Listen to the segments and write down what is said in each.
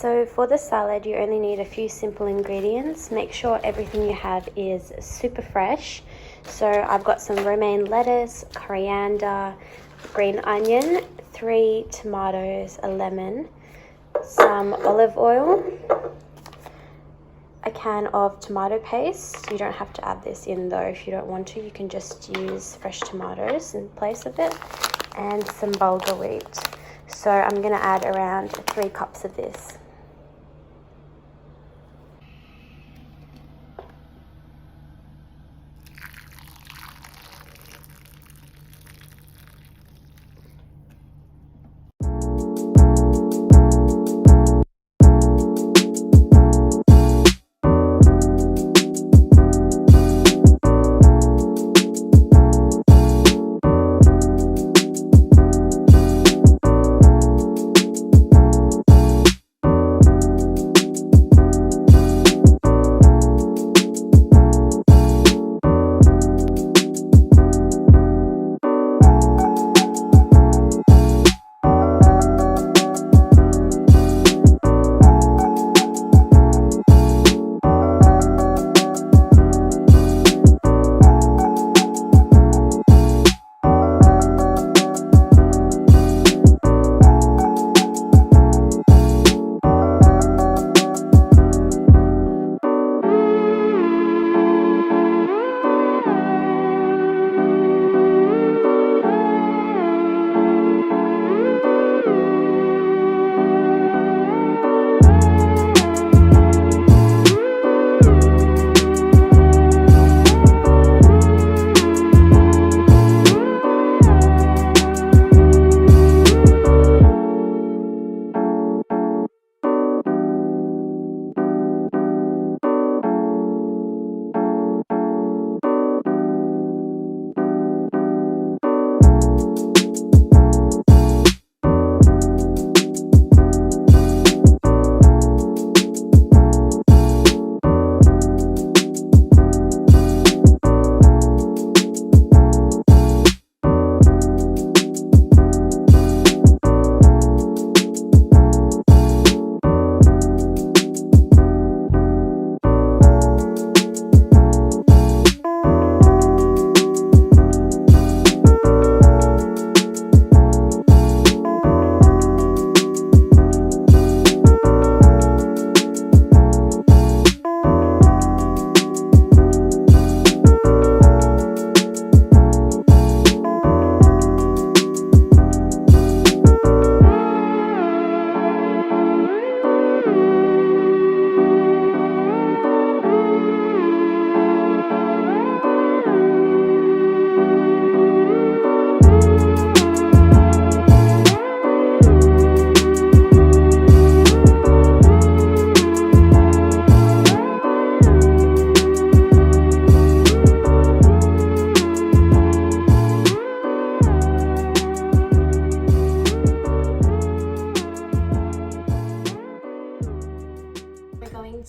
So for the salad, you only need a few simple ingredients. Make sure everything you have is super fresh. So I've got some romaine lettuce, coriander, green onion, 3 tomatoes, a lemon, some olive oil, a can of tomato paste. You don't have to add this in though if you don't want to. You can just use fresh tomatoes in place of it, and some bulgur wheat. So I'm going to add around 3 cups of this.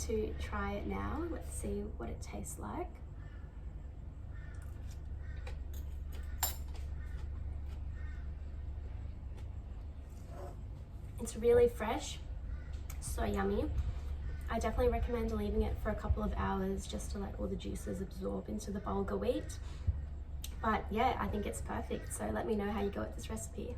To try it now. Let's see what it tastes like. It's really fresh, so yummy. I definitely recommend leaving it for a couple of hours just to let all the juices absorb into the bulgur wheat. But yeah, I think it's perfect. So let me know how you go with this recipe.